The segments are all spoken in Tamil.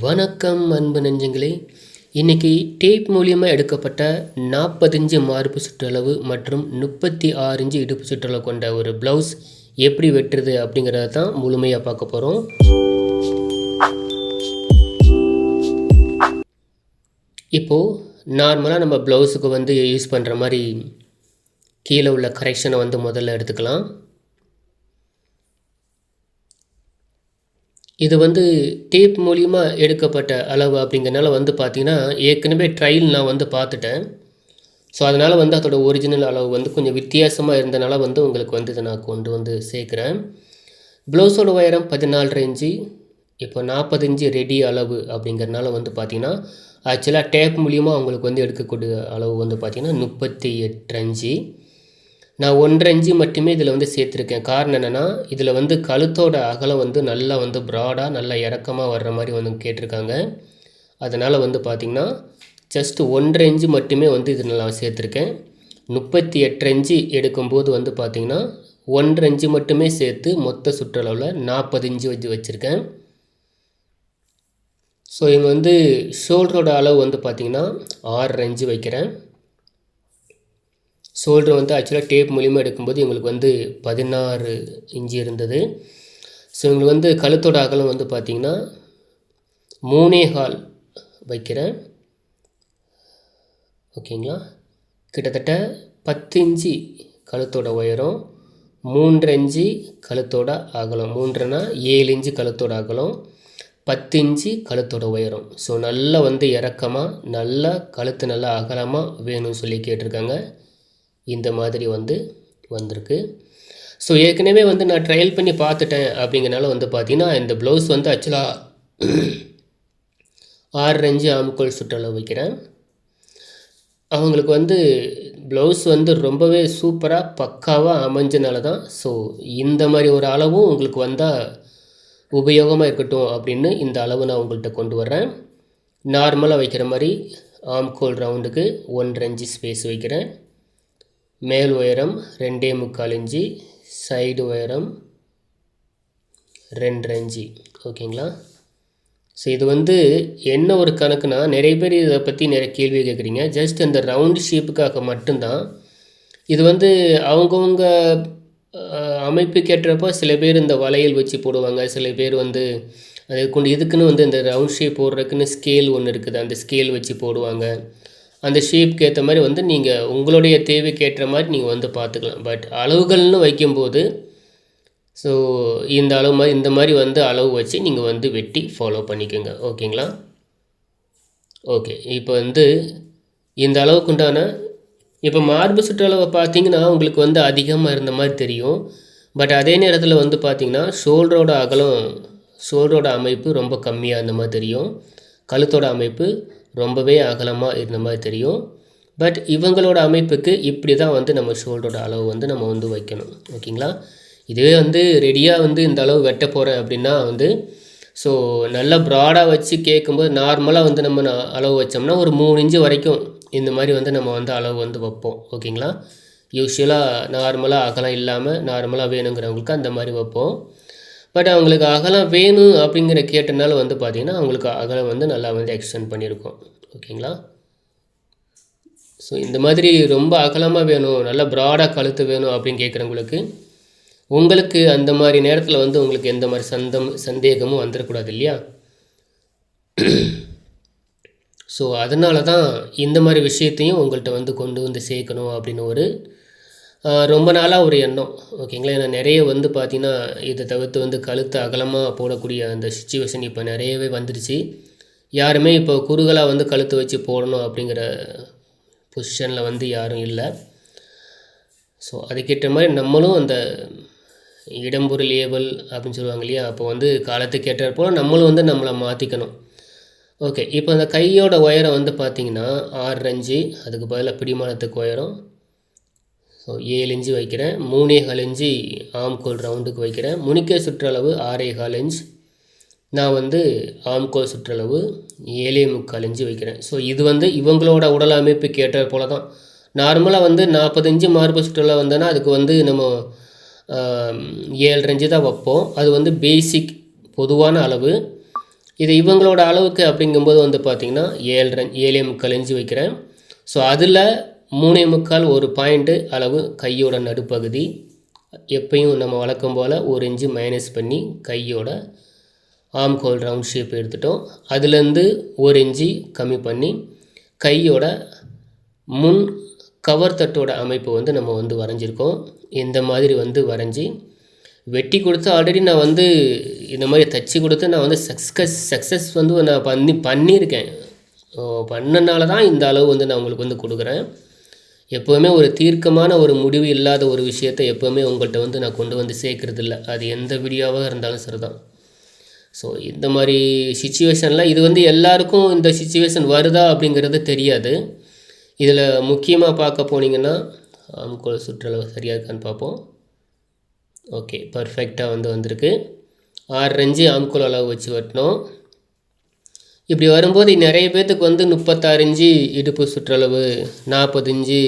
வணக்கம் அன்பு நெஞ்சங்களே. இன்றைக்கி டேப் மூலியமாக எடுக்கப்பட்ட 40 இன்ச்சு மார்பு சுற்றளவு மற்றும் 36 இன்ச்சு இடுப்பு சுற்றளவு கொண்ட ஒரு ப்ளவுஸ் எப்படி வெட்டுறது அப்படிங்கிறத தான் முழுமையாக பார்க்க போகிறோம். இப்போது நார்மலாக நம்ம ப்ளவுஸுக்கு யூஸ் பண்ணுற மாதிரி கீழே உள்ள கரெக்ஷனை முதல்ல எடுத்துக்கலாம். இது டேப் மூலிமா எடுக்கப்பட்ட அளவு அப்படிங்கிறனால பார்த்திங்கன்னா ஏற்கனவே ட்ரையல் நான் பார்த்துட்டேன். ஸோ அதனால் அதோட ஒரிஜினல் அளவு கொஞ்சம் வித்தியாசமாக இருந்தனால உங்களுக்கு இதை நான் கொண்டு சேர்க்குறேன். ப்ளவுஸோட உயரம் 14.5 இன்ச்சு. இப்போ 40 இன்ச்சு ரெடி அளவு அப்படிங்கிறனால பார்த்திங்கன்னா ஆக்சுவலாக டேப் மூலிமா உங்களுக்கு எடுக்கக்கூடிய அளவு பார்த்திங்கன்னா 38 இன்ச்சு. நான் 1.5 இன்ச்சு மட்டுமே இதில் சேர்த்துருக்கேன். காரணம் என்னென்னா இதில் கழுத்தோட அகலம் நல்லா ப்ராடாக நல்லா இறக்கமாக வர்ற மாதிரி கேட்டிருக்காங்க. அதனால் பார்த்திங்கன்னா ஜஸ்ட் 1.5 இன்ச்சு மட்டுமே இதில் நான் சேர்த்துருக்கேன். 38 இன்ச்சு எடுக்கும்போது பார்த்திங்கன்னா 1.5 இன்ச்சு மட்டுமே சேர்த்து மொத்த சுற்றளவில் 40 இன்ச்சு வச்சுருக்கேன். ஸோ இங்கே ஷோல்டரோட அளவு பார்த்திங்கன்னா 6.5 இன்ச்சு வைக்கிறேன். ஷோல்டர் ஆக்சுவலாக டேப் மூலிமா எடுக்கும்போது எங்களுக்கு 16 இன்ச்சு இருந்தது. ஸோ எங்களுக்கு கழுத்தோட அகலம் பார்த்திங்கன்னா 3.25 வைக்கிறேன். ஓகேங்களா. கிட்டத்தட்ட 10 இன்ச்சு கழுத்தோட உயரம், 3.5 இன்ச்சு கழுத்தோட அகலம், 3னா 7 இன்ச்சு கழுத்தோட அகலம், 10 இன்ச்சு கழுத்தோட உயரம். ஸோ நல்லா இறக்கமாக நல்லா கழுத்து நல்லா அகலமாக வேணும்னு சொல்லி கேட்டிருக்காங்க. இந்த மாதிரி வந்திருக்கு. ஸோ ஏற்கனவே நான் ட்ரையல் பண்ணி பார்த்துட்டேன் அப்படிங்கிறனால பார்த்திங்கன்னா இந்த ப்ளவுஸ் ஆக்சுவலாக 6.5 இன்ச்சு ஆம்கோல் சுற்றளவு வைக்கிறேன். அவங்களுக்கு ப்ளவுஸ் ரொம்பவே சூப்பராக பக்காவாக அமைஞ்சனால தான் ஸோ இந்த மாதிரி ஒரு அளவும் உங்களுக்கு வந்தால் உபயோகமாக இருக்கட்டும் அப்படின்னு இந்த அளவு நான் உங்கள்கிட்ட கொண்டு வர்றேன். நார்மலாக வைக்கிற மாதிரி ஆம்கோல் ரவுண்டுக்கு 1.5 இன்ச்சு ஸ்பேஸ் வைக்கிறேன். மேல் உயரம் 2.25 இன்ச்சு, சைடு உயரம் 2.5 இன்ச்சு. ஓகேங்களா. ஸோ இது என்ன ஒரு கணக்குனா நிறைய பேர் இதை பற்றி நிறைய கேள்வி கேட்குறீங்க. ஜஸ்ட் அந்த ரவுண்டு ஷேப்புக்காக மட்டும்தான் இது. அவங்கவுங்க அமைப்புக்கு ஏற்றப்போ சில பேர் இந்த வளையல் வச்சு போடுவாங்க. சில பேர் அதை கொண்டு இதுக்குன்னு இந்த ரவுண்ட் ஷேப் போடுறதுக்குன்னு ஸ்கேல் ஒன்று இருக்குது. அந்த ஸ்கேல் வச்சு போடுவாங்க. அந்த ஷேப்க்கு ஏற்ற மாதிரி நீங்கள் உங்களுடைய தேவைக்கு ஏற்ற மாதிரி நீங்கள் பார்த்துக்கலாம். பட் அளவுகள்னு வைக்கும்போது ஸோ இந்த அளவு மாதிரி இந்த மாதிரி அளவு வச்சு நீங்கள் வெட்டி ஃபாலோ பண்ணிக்கோங்க. ஓகேங்களா. ஓகே. இப்போ இந்த அளவுக்கு உண்டான இப்போ மார்பு சுற்றளவை பார்த்தீங்கன்னா உங்களுக்கு அதிகமாக இருந்த மாதிரி தெரியும். பட் அதே நேரத்தில் பார்த்தீங்கன்னா ஷோல்டரோட அகலம் ஷோல்டரோட அமைப்பு ரொம்ப கம்மியாக இருந்த மாதிரி தெரியும். கழுத்தோட அமைப்பு ரொம்பவே அகலமாக இருந்த மாதிரி தெரியும். பட் இவங்களோட அமைப்புக்கு இப்படி தான் நம்ம ஷோல்டரோட அளவு நம்ம வைக்கணும். ஓகேங்களா. இதுவே ரெடியாக இந்த அளவு வெட்ட போகிறேன் அப்படின்னா ஸோ நல்லா ப்ராடாக வச்சு கேட்கும்போது நார்மலாக நம்ம அளவு வச்சோம்னா ஒரு 3 இன்ச்சு வரைக்கும் இந்த மாதிரி நம்ம அளவு வைப்போம். ஓகேங்களா. யூஸ்வலாக நார்மலாக அகலம் இல்லாமல் நார்மலாக வேணுங்கிறவங்களுக்கு அந்த மாதிரி வைப்போம். பட் அவங்களுக்கு அகலம் வேணும் அப்படிங்கிற கேட்டனால பார்த்திங்கன்னா அவங்களுக்கு அகலம் நல்லா எக்ஸ்டெண்ட் பண்ணியிருக்கோம். ஓகேங்களா. ஸோ இந்த மாதிரி ரொம்ப அகலமாக வேணும், நல்லா ப்ராடாக கழுத்து வேணும் அப்படின்னு கேட்குறவங்களுக்கு உங்களுக்கு அந்த மாதிரி நேரத்தில் உங்களுக்கு எந்த மாதிரி சந்தேகமும் வந்துடக்கூடாது இல்லையா. ஸோ அதனால தான் இந்த மாதிரி விஷயத்தையும் உங்கள்கிட்ட கொண்டு சேர்க்கணும் அப்படின்னு ஒரு ரொம்ப நாளாக ஒரு எண்ணம். ஓகேங்களா. ஏன்னா நிறைய பார்த்திங்கன்னா இதை தவிர்த்து கழுத்து அகலமாக போடக்கூடிய அந்த சிச்சுவேஷன் இப்போ நிறையவே வந்துடுச்சு. யாருமே இப்போ குறுகலாக கழுத்து வச்சு போடணும் அப்படிங்கிற பொசிஷனில் யாரும் இல்லை. ஸோ அதுக்கேற்ற மாதிரி நம்மளும் அந்த இடம்பொருள் ஏவல் அப்படின்னு சொல்லுவாங்க இல்லையா. அப்போ காலத்துக்கு ஏற்ற நம்மளும் நம்மளை மாற்றிக்கணும். ஓகே. இப்போ அந்த கையோட உயரம் பார்த்திங்கன்னா 6.5 இன்ச்சு. அதுக்கு பதிலாக பிடிமானத்துக்கு உயரம் ஸோ 7 இன்ச்சு வைக்கிறேன். 3.25 இன்ச்சு ஆம்கோல் ரவுண்டுக்கு வைக்கிறேன். முனிக்கை சுற்றளவு 6.25 இன்ச். நான் ஆம்கோல் சுற்றளவு 7.25 இன்ச்சு வைக்கிறேன். ஸோ இது இவங்களோட உடல் அமைப்புக்கு ஏற்ற போல தான். நார்மலாக 40 இன்ச்சு மார்பு சுற்றளவு வந்தோன்னா அதுக்கு நம்ம 7.5 இன்ச்சு தான் வைப்போம். அது பேசிக் பொதுவான அளவு. இது இவங்களோட அளவுக்கு அப்படிங்கும்போது வந்து பார்த்திங்கன்னா 7.75 இன்ச்சு வைக்கிறேன். ஸோ அதில் 3.25 ஒரு பாயிண்ட்டு அளவு கையோட நடுப்பகுதி. எப்பயும் நம்ம வழக்கம் போல் 1 இன்ச்சு மைனஸ் பண்ணி கையோட ஆர்ம் ஹோல் ரவுண்ட் ஷேப் எடுத்துட்டோம். அதுலேருந்து 1 இன்ச்சு கம்மி பண்ணி கையோட முன் கவர் தட்டோட அமைப்பு வந்து நம்ம வந்து வரைஞ்சிருக்கோம். இந்த மாதிரி வந்து வரைஞ்சி வெட்டி கொடுத்து ஆல்ரெடி நான் வந்து இந்த மாதிரி தச்சு கொடுத்து நான் வந்து சக்ஸஸ் வந்து நான் பண்ணியிருக்கேன். பண்ணனால தான் இந்த அளவு வந்து நான் உங்களுக்கு வந்து கொடுக்குறேன். எப்போவுமே ஒரு தீர்க்கமான ஒரு முடிவு இல்லாத ஒரு விஷயத்தை எப்போவுமே உங்கள்கிட்ட வந்து நான் கொண்டு வந்து சேர்க்குறது இல்லை. அது எந்த வீடியோவாக இருந்தாலும் சரி தான். ஸோ இந்த மாதிரி சிச்சுவேஷனில் இது வந்து எல்லாருக்கும் இந்த சிச்சுவேஷன் வருதா அப்படிங்கிறது தெரியாது. இதில் முக்கியமாக பார்க்க போனீங்கன்னா ஆம்கோல் சுற்றளவு சரியாக இருக்கான்னு பார்ப்போம். ஓகே, பர்ஃபெக்டாக வந்து வந்திருக்கு. 6 இன்ச்சு ஆம்கோல் அளவு வச்சு வெட்டினோம். இப்படி வரும்போது நிறைய பேர்த்துக்கு வந்து 36 இன்ச்சு இடுப்பு சுற்றளவு, 40 இன்ச்சு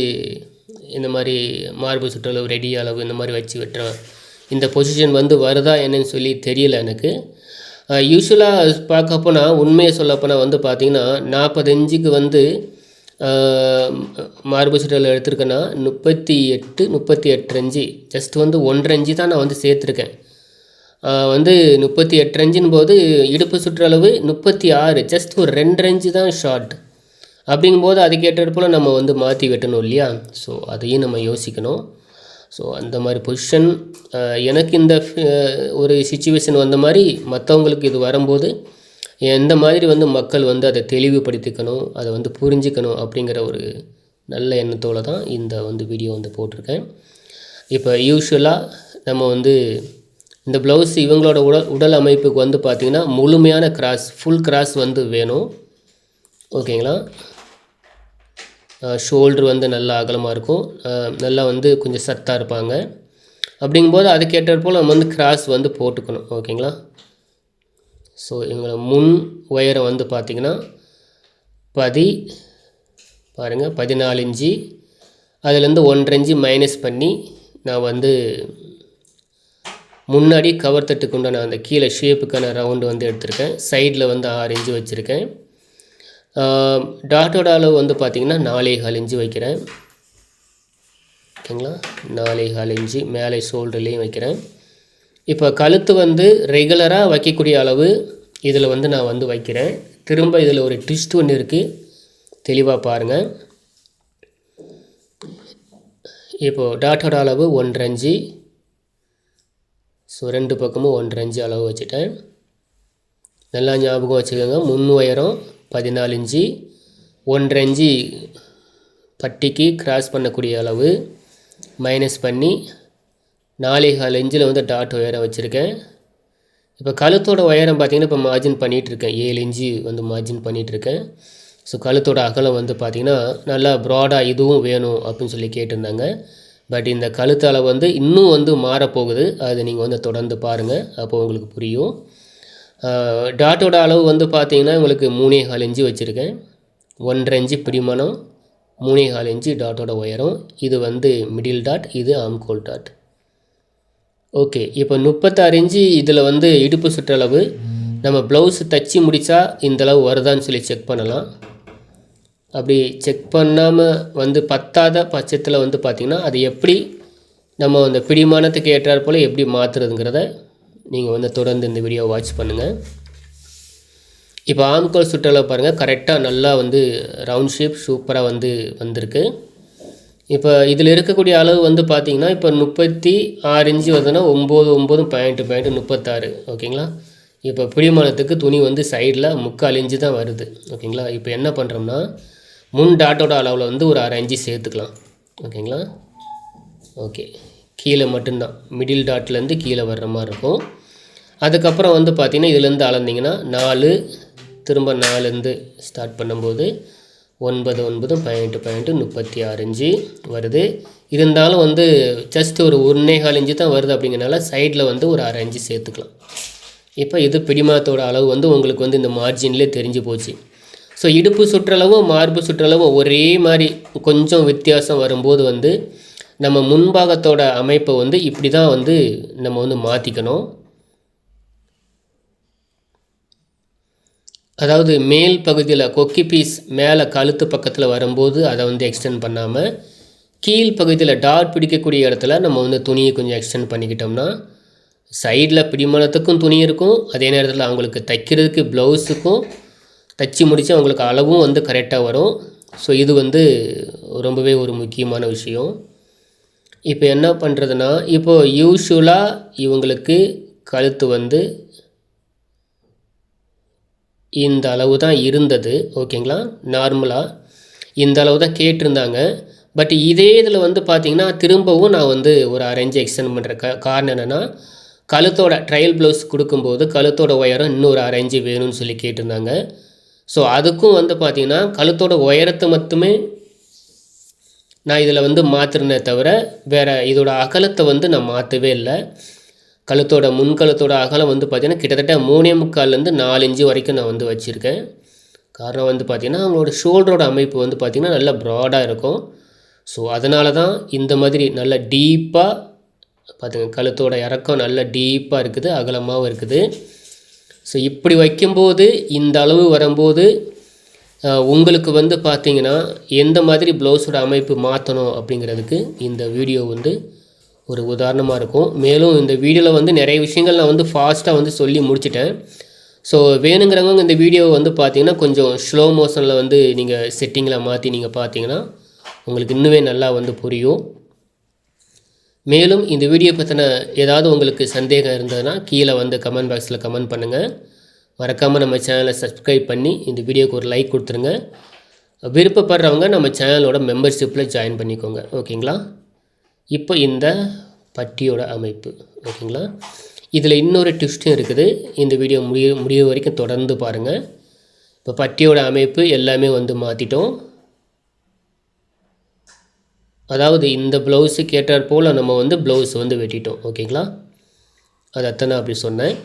இந்த மாதிரி மார்பு சுற்றளவு, ரெடி அளவு இந்த மாதிரி வச்சு வெட்டுறேன். இந்த பொசிஷன் வந்து வருதா என்னன்னு சொல்லி தெரியல எனக்கு. யூஸ்வலாக பார்க்க போனால் உண்மையை சொல்லப்போனால் வந்து பார்த்திங்கன்னா 40 இன்ச்சுக்கு வந்து மார்பு சுற்றளவு எடுத்திருக்கேன்னா 38 இன்ச்சு ஜஸ்ட் வந்து 1.5 இன்ச்சு தான் நான் வந்து சேர்த்துருக்கேன். வந்து 38 இன்ச்சின் போது இடுப்பு சுற்றளவு 36, ஜஸ்ட் ஒரு 2 இன்ச்சு தான் ஷார்ட். அப்படிங்கும்போது அதுக்கேற்றப்போல் நம்ம வந்து மாற்றி வெட்டணும் இல்லையா? ஸோ அதையும் நம்ம யோசிக்கணும். ஸோ அந்த மாதிரி பொசிஷன் எனக்கு இந்த ஒரு சிச்சுவேஷன் வந்த மாதிரி மற்றவங்களுக்கு இது வரும்போது எந்த மாதிரி வந்து மக்கள் வந்து அதை தெளிவுபடுத்திக்கணும், அதை வந்து புரிஞ்சிக்கணும் அப்படிங்கிற ஒரு நல்ல எண்ணத்தோடு தான் இந்த வந்து வீடியோ வந்து போட்டிருக்கேன். இப்போ யூஸ்வலாக நம்ம வந்து இந்த ப்ளவுஸ் இவங்களோட உடல் அமைப்புக்கு வந்து பார்த்திங்கன்னா முழுமையான ஃபுல் கிராஸ் வந்து வேணும். ஓகேங்களா? ஷோல்ட்ரு வந்து நல்லா அகலமாக இருக்கும், நல்லா வந்து கொஞ்சம் சத்தாக இருப்பாங்க. அப்படிங்கும்போது அதுக்கேற்றப்போல் நம்ம வந்து கிராஸ் வந்து போட்டுக்கணும். ஓகேங்களா? ஸோ இவங்கள முன் உயரம் வந்து பார்த்திங்கன்னா பாருங்கள் 14 இன்ச்சு. அதுலேருந்து 1.5 இன்ச்சு மைனஸ் பண்ணி நான் வந்து முன்னாடி கவர் தட்டுக்கு உண்டான அந்த கீழே ஷேப்புக்கான ரவுண்டு வந்து எடுத்திருக்கேன். சைடில் வந்து 6 இன்ச்சு வச்சுருக்கேன். டாட்டோட அளவு வந்து பார்த்திங்கன்னா 4.25 இன்ச்சு வைக்கிறேன். ஓகேங்களா? 4.25 இன்ச்சு மேலே ஷோல்டர்லேயும் வைக்கிறேன். இப்போ கழுத்து வந்து ரெகுலராக வைக்கக்கூடிய அளவு இதில் வந்து நான் வந்து வைக்கிறேன். திரும்ப இதில் ஒரு ட்விஸ்ட் ஒன்று இருக்குது, தெளிவாக பாருங்கள். இப்போது டாட்டோட அளவு 1.5 இன்ச்சு. ஸோ 2 பக்கமும் 1.5 இன்ச்சு அளவு வச்சுட்டேன். நல்லா ஞாபகம் வச்சுக்கோங்க. முன் உயரம் 14 இன்ச்சு, 1.5 இன்ச்சு பட்டிக்கு கிராஸ் பண்ணக்கூடிய அளவு மைனஸ் பண்ணி 4.25 இன்ச்சில் வந்து டாட் உயரம் வச்சுருக்கேன். இப்போ கழுத்தோட உயரம் பார்த்திங்கன்னா இப்போ மார்ஜின் பண்ணிகிட்ருக்கேன். 7 இன்ச்சு வந்து மார்ஜின் பண்ணிகிட்ருக்கேன். ஸோ கழுத்தோட அகலம் வந்து பார்த்திங்கன்னா நல்லா ப்ராடாக இதுவும் வேணும் அப்படின்னு சொல்லி கேட்டிருந்தாங்க. பட் இந்த கழுத்து அளவு வந்து இன்னும் வந்து மாறப்போகுது. அது நீங்கள் வந்து தொடர்ந்து பாருங்கள், அப்போது உங்களுக்கு புரியும். டாட்டோட அளவு வந்து பார்த்திங்கன்னா உங்களுக்கு 3.25 இன்ச்சு வச்சுருக்கேன். 1.5 இன்ச்சு பிடிமானம், 3.25 இன்ச்சு டாட்டோட உயரம். இது வந்து மிடில் டாட், இது ஆம்கோல் டாட். ஓகே, இப்போ 36 இன்ச்சு இதில் வந்து இடுப்பு சுற்றளவு நம்ம ப்ளவுஸ் தச்சு முடித்தா இந்தளவு வருதான்னு சொல்லி செக் பண்ணலாம். அப்படி செக் பண்ணாமல் வந்து பத்தாத பட்சத்தில் வந்து பார்த்திங்கன்னா அது எப்படி நம்ம அந்த பிடிமானத்துக்கு ஏற்றாற் போல் எப்படி மாற்றுறதுங்கிறத நீங்கள் வந்து தொடர்ந்து இந்த வீடியோ வாட்ச் பண்ணுங்கள். இப்போ ஆம்கோல் சுற்றளவு பாருங்கள், கரெக்டாக நல்லா வந்து ரவுண்ட் ஷேப் சூப்பராக வந்து வந்திருக்கு. இப்போ இதில் இருக்கக்கூடிய அளவு வந்து பார்த்திங்கன்னா இப்போ 36 இன்ச்சு வருதுன்னா 9 36. ஓகேங்களா? இப்போ பிடிமானத்துக்கு துணி வந்து சைடில் 3/4 இன்ச்சு தான் வருது. ஓகேங்களா? இப்போ என்ன பண்ணுறோம்னா முன் டாட்டோட அளவில் வந்து ஒரு 1/2 இன்ச்சு சேர்த்துக்கலாம். ஓகேங்களா? ஓகே, கீழே மட்டும்தான் மிடில் டாட்லேருந்து கீழே வர்ற மாதிரி இருக்கும். அதுக்கப்புறம் வந்து பார்த்திங்கன்னா இதுலேருந்து அளந்திங்கன்னா 4, திரும்ப 4லேருந்து ஸ்டார்ட் பண்ணும்போது 9 36 இன்ச்சு வருது. இருந்தாலும் வந்து ஜஸ்ட் ஒரு 1.25 இன்ச்சு தான் வருது. அப்படிங்கிறனால சைடில் வந்து ஒரு 1/2 இன்ச்சு சேர்த்துக்கலாம். இப்போ இது பிடிமானத்தோட அளவு வந்து உங்களுக்கு வந்து இந்த மார்ஜின்லேயே தெரிஞ்சு போச்சு. ஸோ இடுப்பு சுற்றளவும் மார்பு சுற்றளவும் ஒரே மாதிரி கொஞ்சம் வித்தியாசம் வரும்போது வந்து நம்ம முன்பாகத்தோட அமைப்பை வந்து இப்படி தான் வந்து நம்ம வந்து மாற்றிக்கணும். அதாவது மேல் பகுதியில் கொக்கி பீஸ் மேலே கழுத்து பக்கத்தில் வரும்போது அதை வந்து எக்ஸ்டெண்ட் பண்ணாமல் கீழ் பகுதியில் டாட் பிடிக்கக்கூடிய இடத்துல நம்ம வந்து துணியை கொஞ்சம் எக்ஸ்டெண்ட் பண்ணிக்கிட்டோம்னா சைடில் பிடிமானத்துக்கும் துணி இருக்கும், அதே நேரத்தில் அவங்களுக்கு தைக்கிறதுக்கு ப்ளவுஸுக்கும் தைச்சி முடித்து அவங்களுக்கு அளவும் வந்து கரெக்டாக வரும். ஸோ இது வந்து ரொம்பவே ஒரு முக்கியமான விஷயம். இப்போ என்ன பண்ணுறதுன்னா, இப்போது யூஷுவலாக இவங்களுக்கு கழுத்து வந்து இந்த அளவு தான் இருந்தது, ஓகேங்களா. நார்மலாக இந்த அளவு தான் கேட்டிருந்தாங்க. பட் இதே இதில் வந்து பார்த்திங்கன்னா திரும்பவும் நான் வந்து ஒரு 1/2 இன்ச் எக்ஸ்டெண்ட் பண்ணுற காரணம் என்னென்னா, கழுத்தோட ட்ரையல் ப்ளவுஸ் கொடுக்கும்போது கழுத்தோட உயரம் இன்னும் ஒரு 1/2 இன்ச்சு வேணும்னு சொல்லி கேட்டிருந்தாங்க. ஸோ அதுக்கும் வந்து பார்த்திங்கன்னா கழுத்தோட உயரத்தை மட்டுமே நான் இதில் வந்து மாற்றிருந்தே தவிர வேறு இதோட அகலத்தை வந்து நான் மாற்றவே இல்லை. கழுத்தோட முன்கழுத்தோட அகலம் வந்து பார்த்திங்கன்னா கிட்டத்தட்ட 3.25லேருந்து 4 இன்ச்சு வரைக்கும் நான் வந்து வச்சுருக்கேன். காரணம் வந்து பார்த்திங்கன்னா அவங்களோட ஷோல்டரோட அமைப்பு வந்து பார்த்திங்கன்னா நல்லா ப்ராடாக இருக்கும். ஸோ அதனால தான் இந்த மாதிரி நல்ல டீப்பாக பார்த்துங்க, கழுத்தோட இறக்கம் நல்ல டீப்பாக இருக்குது, அகலமாகவும் இருக்குது. ஸோ இப்படி வைக்கும்போது இந்த அளவு வரும்போது உங்களுக்கு வந்து பார்த்திங்கன்னா எந்த மாதிரி ப்ளவுஸோட அமைப்பு மாற்றணும் அப்படிங்கிறதுக்கு இந்த வீடியோ வந்து ஒரு உதாரணமாக இருக்கும். மேலும் இந்த வீடியோவில் வந்து நிறைய விஷயங்கள் நான் வந்து ஃபாஸ்ட்டாக வந்து சொல்லி முடிச்சிட்டேன். ஸோ வேணுங்கிறவங்க இந்த வீடியோவை வந்து பார்த்திங்கன்னா கொஞ்சம் ஸ்லோ மோஷனில் வந்து நீங்கள் செட்டிங்கில் மாற்றி நீங்கள் பார்த்தீங்கன்னா உங்களுக்கு இன்னுமே நல்லா வந்து புரியும். மேலும் இந்த வீடியோ பற்றின ஏதாவது உங்களுக்கு சந்தேகம் இருந்ததுன்னா கீழே வந்து கமெண்ட் பாக்ஸில் கமெண்ட் பண்ணுங்கள். மறக்காமல் நம்ம சேனலை சப்ஸ்கிரைப் பண்ணி இந்த வீடியோக்கு ஒரு லைக் கொடுத்துருங்க. விருப்பப்படுறவங்க நம்ம சேனலோட மெம்பர்ஷிப்பில் ஜாயின் பண்ணிக்கோங்க, ஓகேங்களா. இப்போ இந்த பட்டியோட அமைப்பு, ஓகேங்களா. இதில் இன்னொரு ட்விஸ்ட்டும் இருக்குது. இந்த வீடியோ முடிய வரைக்கும் தொடர்ந்து பாருங்கள். இப்போ பட்டியோட அமைப்பு எல்லாமே வந்து மாற்றிட்டோம். அதாவது இந்த ப்ளவுஸுக்கு ஏற்றாற் போல் நம்ம வந்து ப்ளவுஸ் வந்து வெட்டிட்டோம், ஓகேங்களா. அதைத்தான் நான் அப்படி சொன்னேன்.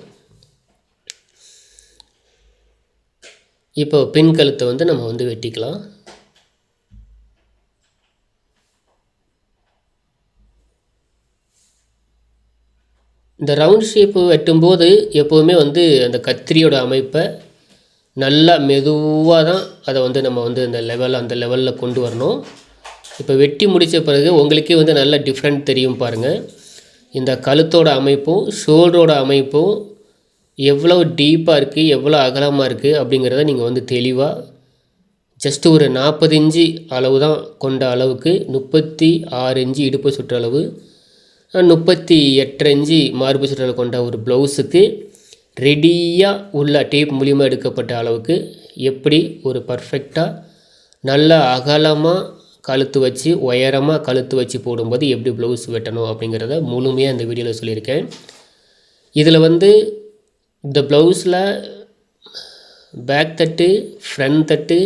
இப்போ பின் கழுத்தை வந்து நம்ம வந்து வெட்டிக்கலாம். இந்த ரவுண்ட் ஷேப்பு வெட்டும்போது எப்போவுமே வந்து அந்த கத்திரியோட அமைப்பை நல்லா மெதுவாக தான் அதை வந்து நம்ம வந்து அந்த லெவலில் கொண்டு வரணும். இப்போ வெட்டி முடித்த பிறகு உங்களுக்கே வந்து நல்ல டிஃப்ரெண்ட் தெரியும் பாருங்கள். இந்த கழுத்தோட அமைப்பும் ஷோல்டரோட அமைப்பும் எவ்வளோ டீப்பாக இருக்குது, எவ்வளோ அகலமாக இருக்குது அப்படிங்கிறத நீங்கள் வந்து தெளிவாக ஜஸ்ட்டு ஒரு 40 இன்ச்சு அளவு தான் கொண்ட அளவுக்கு 36 இன்ச்சு இடுப்பு சுற்றளவு, 38 இன்ச்சு மார்பு சுற்றளவு கொண்ட ஒரு ப்ளவுஸுக்கு ரெடியாக உள்ள டேப் மூலியமாக எடுக்கப்பட்ட அளவுக்கு எப்படி ஒரு பர்ஃபெக்டாக நல்ல அகலமாக கழுத்து வச்சு உயரமாக கழுத்து வச்சு போடும்போது எப்படி ப்ளவுஸ் வெட்டணும் அப்படிங்கிறத முழுமையாக இந்த வீடியோவில் சொல்லியிருக்கேன். இதில் வந்து இந்த ப்ளவுஸில் பேக் தட்டு, ஃப்ரண்ட் தட்டு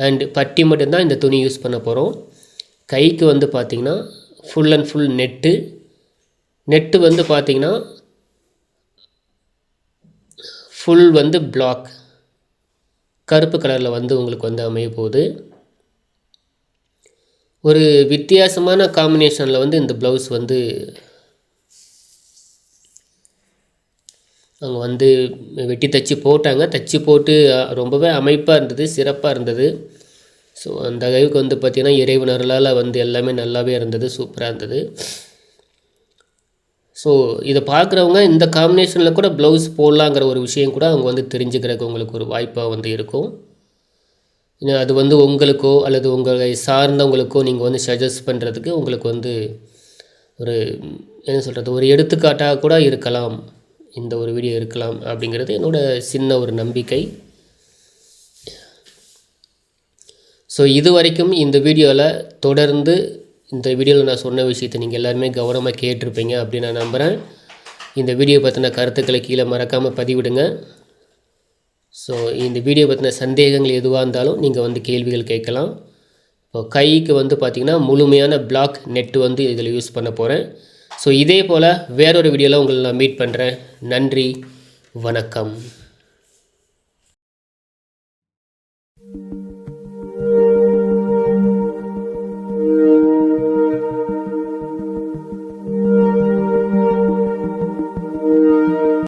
அண்டு பட்டி மட்டும்தான் இந்த துணி யூஸ் பண்ண போகிறோம். கைக்கு வந்து பார்த்திங்கன்னா ஃபுல் அண்ட் ஃபுல் நெட்டு வந்து பார்த்திங்கன்னா ஃபுல் வந்து பிளாக் கருப்பு கலரில் வந்து உங்களுக்கு வந்து அமைய போகுது. ஒரு வித்தியாசமான காம்பினேஷனில் வந்து இந்த ப்ளவுஸ் வந்து அவங்க வந்து வெட்டி தைச்சி போட்டாங்க. தைச்சி போட்டு ரொம்பவே அமைப்பாக இருந்தது, சிறப்பாக இருந்தது. ஸோ அந்த அளவுக்கு வந்து பார்த்திங்கன்னா இறைவன் அருளால் வந்து எல்லாமே நல்லாவே இருந்தது, சூப்பராக இருந்தது. ஸோ இதை பார்க்குறவங்க இந்த காம்பினேஷனில் கூட ப்ளவுஸ் போடலாங்கிற ஒரு விஷயம் கூட அவங்க வந்து தெரிஞ்சுக்கிறதுக்கு உங்களுக்கு ஒரு வாய்ப்பாக வந்து இருக்கும். அது வந்து உங்களுக்கோ அல்லது உங்களை சார்ந்தவங்களுக்கோ நீங்கள் வந்து சஜஸ்ட் பண்ணுறதுக்கு உங்களுக்கு வந்து ஒரு என்ன சொல்கிறது, ஒரு எடுத்துக்காட்டாக கூட இருக்கலாம், இந்த ஒரு வீடியோ இருக்கலாம் அப்படிங்கிறது என்னோடய சின்ன ஒரு நம்பிக்கை. ஸோ இது வரைக்கும் இந்த வீடியோவில் தொடர்ந்து இந்த வீடியோவில் நான் சொன்ன விஷயத்தை நீங்கள் எல்லாருமே கவனமாக கேட்டிருப்பீங்க அப்படின்னு நான் நம்புகிறேன். இந்த வீடியோ பற்றின கருத்துக்களை கீழே மறக்காமல் பதிவிடுங்க. ஸோ இந்த வீடியோ பற்றின சந்தேகங்கள் எதுவாக இருந்தாலும் நீங்கள் வந்து கேள்விகள் கேட்கலாம். இப்போ கைக்கு வந்து பார்த்திங்கன்னா முழுமையான பிளாக் நெட்டு வந்து இதில் யூஸ் பண்ண போகிறேன். ஸோ இதே போல் வேறொரு வீடியோவில் உங்களை நான் மீட் பண்ணுறேன். நன்றி, வணக்கம்.